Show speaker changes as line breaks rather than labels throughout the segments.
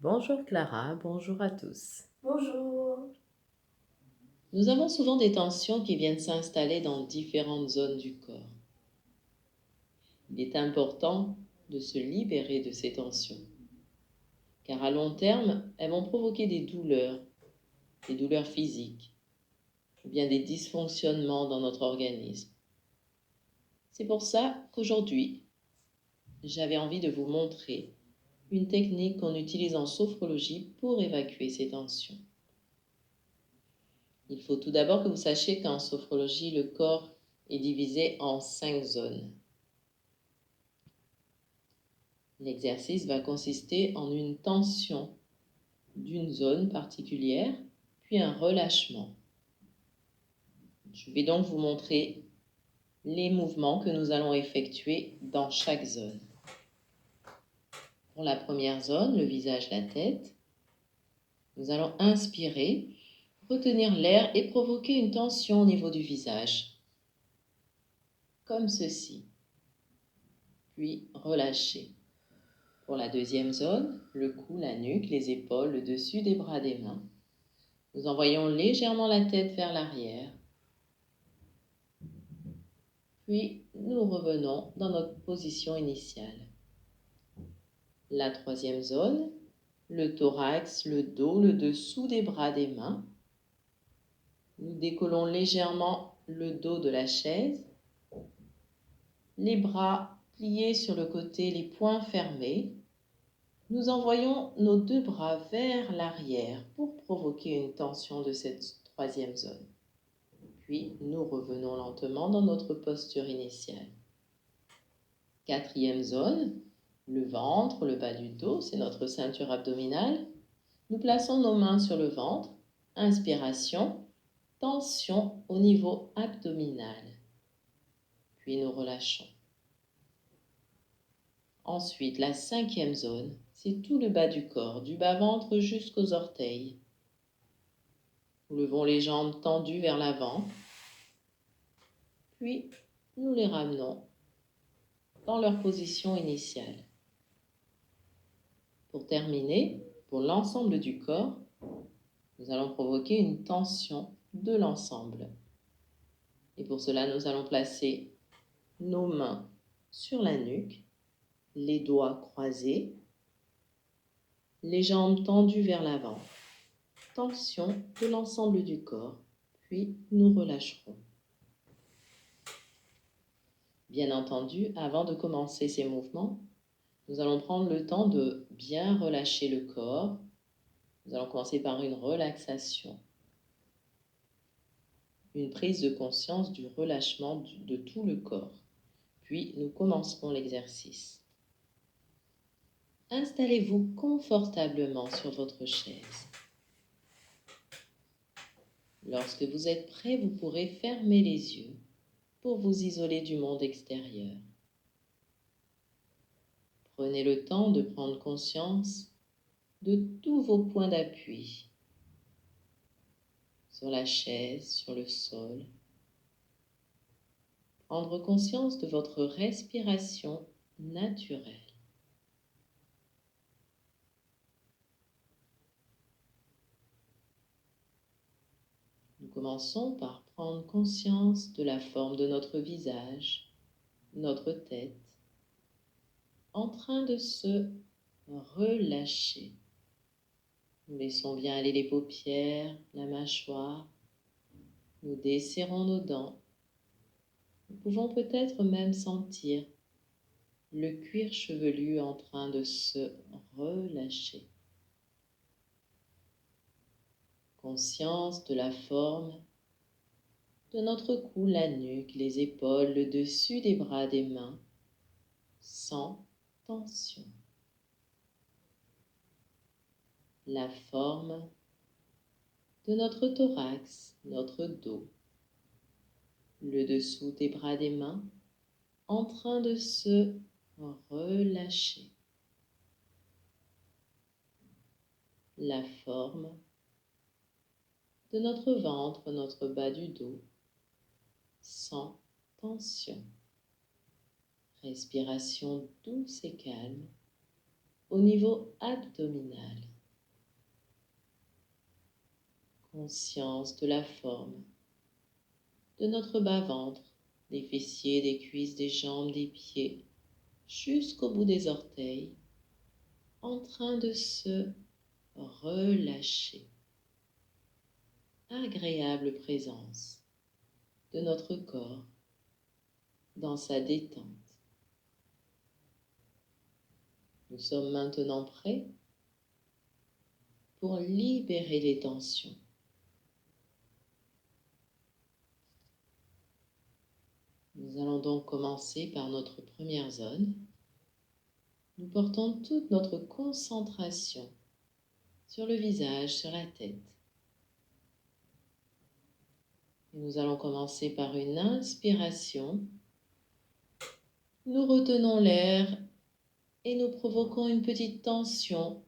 Bonjour Clara, bonjour à tous.
Bonjour.
Nous avons souvent des tensions qui viennent s'installer dans différentes zones du corps. Il est important de se libérer de ces tensions, car à long terme, elles vont provoquer des douleurs physiques, ou bien des dysfonctionnements dans notre organisme. C'est pour ça qu'aujourd'hui, j'avais envie de vous montrer une technique qu'on utilise en sophrologie pour évacuer ces tensions. Il faut tout d'abord que vous sachiez qu'en sophrologie, le corps est divisé en 5 zones. L'exercice va consister en une tension d'une zone particulière, puis un relâchement. Je vais donc vous montrer les mouvements que nous allons effectuer dans chaque zone. Pour la première zone, le visage, la tête, nous allons inspirer, retenir l'air et provoquer une tension au niveau du visage, comme ceci, puis relâcher. Pour la deuxième zone, le cou, la nuque, les épaules, le dessus des bras, des mains, nous envoyons légèrement la tête vers l'arrière, puis nous revenons dans notre position initiale. La troisième zone, le thorax, le dos, le dessous des bras, des mains. Nous décollons légèrement le dos de la chaise, les bras pliés sur le côté, les poings fermés. Nous envoyons nos deux bras vers l'arrière pour provoquer une tension de cette troisième zone. Puis nous revenons lentement dans notre posture initiale. Quatrième zone, le ventre, le bas du dos, c'est notre ceinture abdominale. Nous plaçons nos mains sur le ventre. Inspiration, tension au niveau abdominal. Puis nous relâchons. Ensuite, la cinquième zone, c'est tout le bas du corps, du bas-ventre jusqu'aux orteils. Nous levons les jambes tendues vers l'avant. Puis nous les ramenons dans leur position initiale. Pour terminer, pour l'ensemble du corps, nous allons provoquer une tension de l'ensemble. Et pour cela, nous allons placer nos mains sur la nuque, les doigts croisés, les jambes tendues vers l'avant. Tension de l'ensemble du corps, puis nous relâcherons. Bien entendu, avant de commencer ces mouvements, nous allons prendre le temps de bien relâcher le corps. Nous allons commencer par une relaxation, une prise de conscience du relâchement de tout le corps. Puis nous commencerons l'exercice. Installez-vous confortablement sur votre chaise. Lorsque vous êtes prêt, vous pourrez fermer les yeux pour vous isoler du monde extérieur. Prenez le temps de prendre conscience de tous vos points d'appui sur la chaise, sur le sol. Prendre conscience de votre respiration naturelle. Nous commençons par prendre conscience de la forme de notre visage, notre tête, en train de se relâcher. Nous laissons bien aller les paupières, la mâchoire. Nous desserrons nos dents. Nous pouvons peut-être même sentir le cuir chevelu en train de se relâcher. Conscience de la forme de notre cou, la nuque, les épaules, le dessus des bras, des mains, sans tension. La forme de notre thorax, notre dos, le dessous des bras, des mains, en train de se relâcher. La forme de notre ventre, notre bas du dos, sans tension. Respiration douce et calme au niveau abdominal. Conscience de la forme de notre bas-ventre, des fessiers, des cuisses, des jambes, des pieds, jusqu'au bout des orteils, en train de se relâcher. Agréable présence de notre corps dans sa détente. Nous sommes maintenant prêts pour libérer les tensions. Nous allons donc commencer par notre première zone. Nous portons toute notre concentration sur le visage, sur la tête. Et nous allons commencer par une inspiration. Nous retenons l'air et nous provoquons une petite tension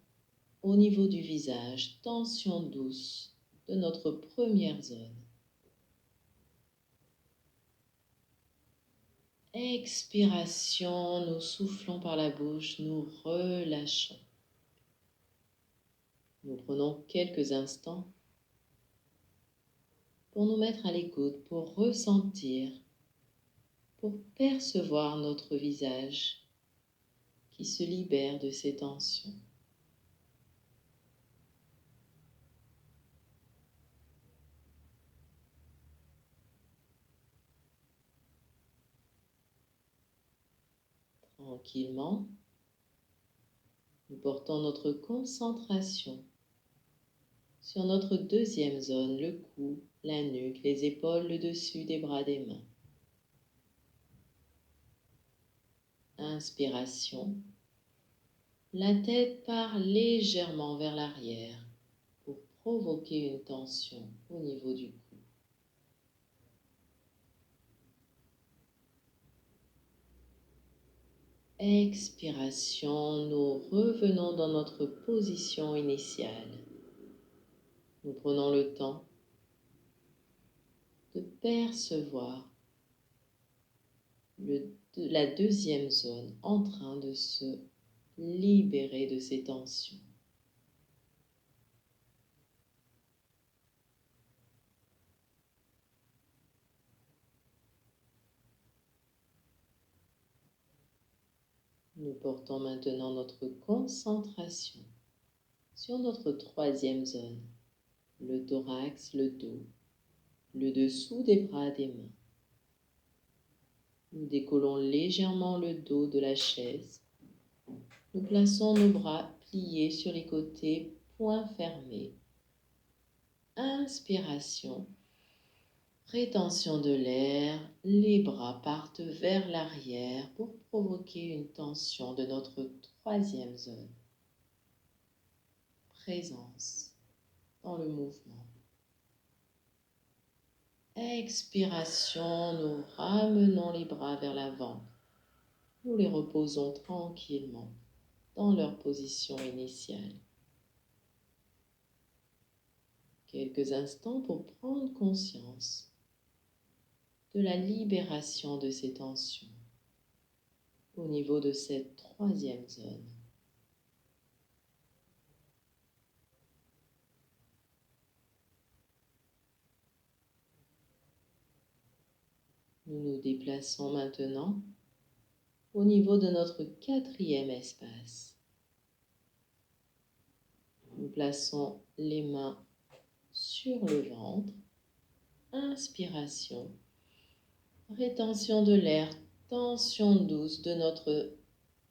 au niveau du visage, tension douce de notre première zone. Expiration, nous soufflons par la bouche, nous relâchons. Nous prenons quelques instants pour nous mettre à l'écoute, pour ressentir, pour percevoir notre visage qui se libère de ces tensions. Tranquillement, nous portons notre concentration sur notre deuxième zone, le cou, la nuque, les épaules, le dessus des bras, des mains. Inspiration. La tête part légèrement vers l'arrière pour provoquer une tension au niveau du cou. Expiration, nous revenons dans notre position initiale. Nous prenons le temps de percevoir la deuxième zone en train de se libérer de ces tensions. Nous portons maintenant notre concentration sur notre troisième zone, le thorax, le dos, le dessous des bras, des mains. Nous décollons légèrement le dos de la chaise. Nous plaçons nos bras pliés sur les côtés, poings fermés. Inspiration, rétention de l'air, les bras partent vers l'arrière pour provoquer une tension de notre troisième zone. Présence dans le mouvement. Expiration, nous ramenons les bras vers l'avant. Nous les reposons tranquillement dans leur position initiale. Quelques instants pour prendre conscience de la libération de ces tensions au niveau de cette troisième zone. Nous nous déplaçons maintenant au niveau de notre quatrième espace. Nous plaçons les mains sur le ventre. Inspiration, rétention de l'air, tension douce de notre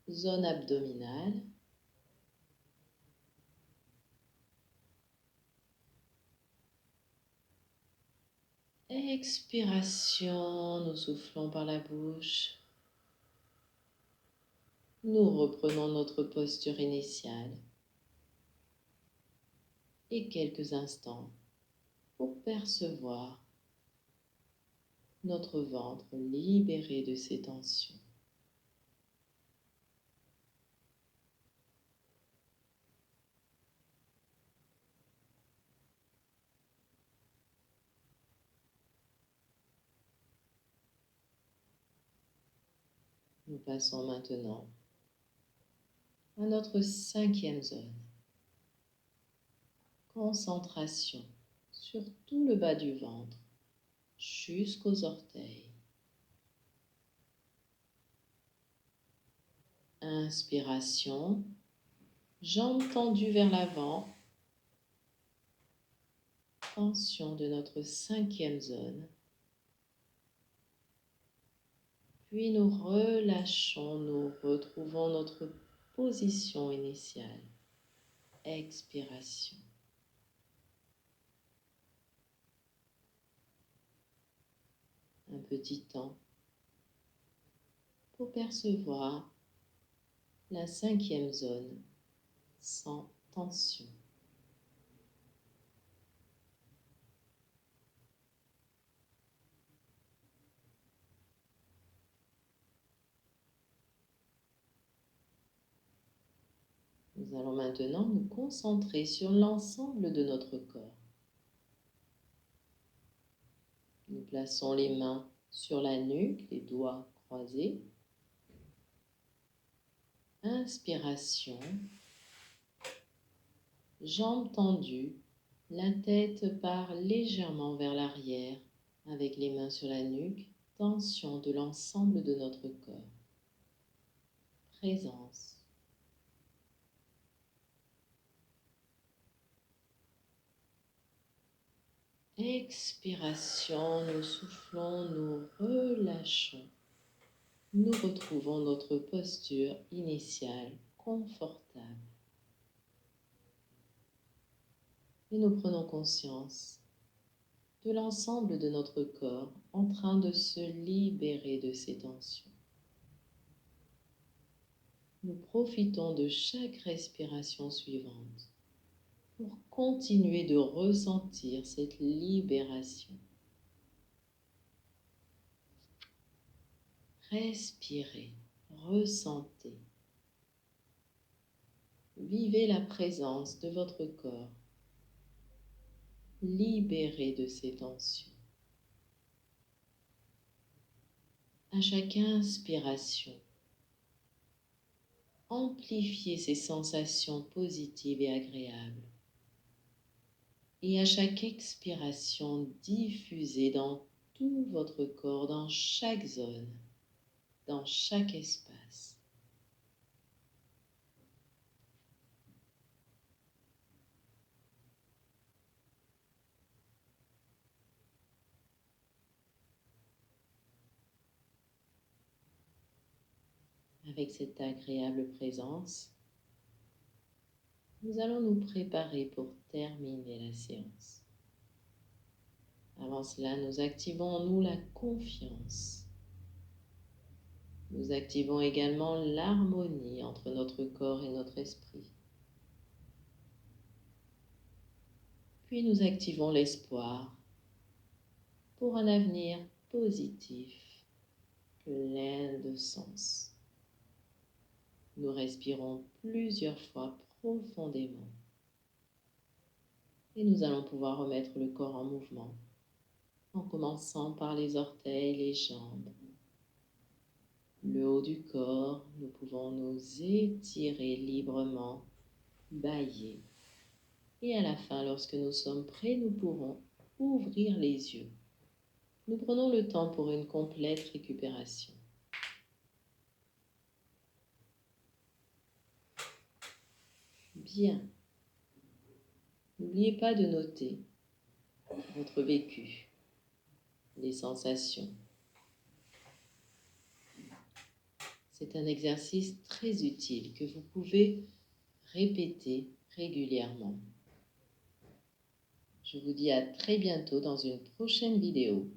zone abdominale. Expiration, nous soufflons par la bouche. Nous reprenons notre posture initiale. Et quelques instants pour percevoir notre ventre libéré de ses tensions. Nous passons maintenant à notre cinquième zone. Concentration sur tout le bas du ventre, jusqu'aux orteils. Inspiration, jambes tendues vers l'avant. Tension de notre 5e zone. Puis nous relâchons, nous retrouvons notre position initiale. Expiration. Un petit temps pour percevoir la 5e zone sans tension. Nous allons maintenant nous concentrer sur l'ensemble de notre corps. Nous plaçons les mains sur la nuque, les doigts croisés. Inspiration, jambes tendues, la tête part légèrement vers l'arrière avec les mains sur la nuque, tension de l'ensemble de notre corps. Présence. Expiration, nous soufflons, nous relâchons. Nous retrouvons notre posture initiale confortable. Et nous prenons conscience de l'ensemble de notre corps en train de se libérer de ces tensions. Nous profitons de chaque respiration suivante pour continuer de ressentir cette libération. Respirez, ressentez. Vivez la présence de votre corps, libéré de ces tensions. À chaque inspiration, amplifiez ces sensations positives et agréables. Et à chaque expiration, diffusez dans tout votre corps, dans chaque zone, dans chaque espace. Avec cette agréable présence, nous allons nous préparer pour terminer la séance. Avant cela, nous activons en nous la confiance. Nous activons également l'harmonie entre notre corps et notre esprit. Puis nous activons l'espoir pour un avenir positif, plein de sens. Nous respirons plusieurs fois profondément. Et nous allons pouvoir remettre le corps en mouvement, en commençant par les orteils, les jambes. Le haut du corps, nous pouvons nous étirer librement, bâiller. Et à la fin, lorsque nous sommes prêts, nous pourrons ouvrir les yeux. Nous prenons le temps pour une complète récupération. Bien. N'oubliez pas de noter votre vécu, les sensations. C'est un exercice très utile que vous pouvez répéter régulièrement. Je vous dis à très bientôt dans une prochaine vidéo.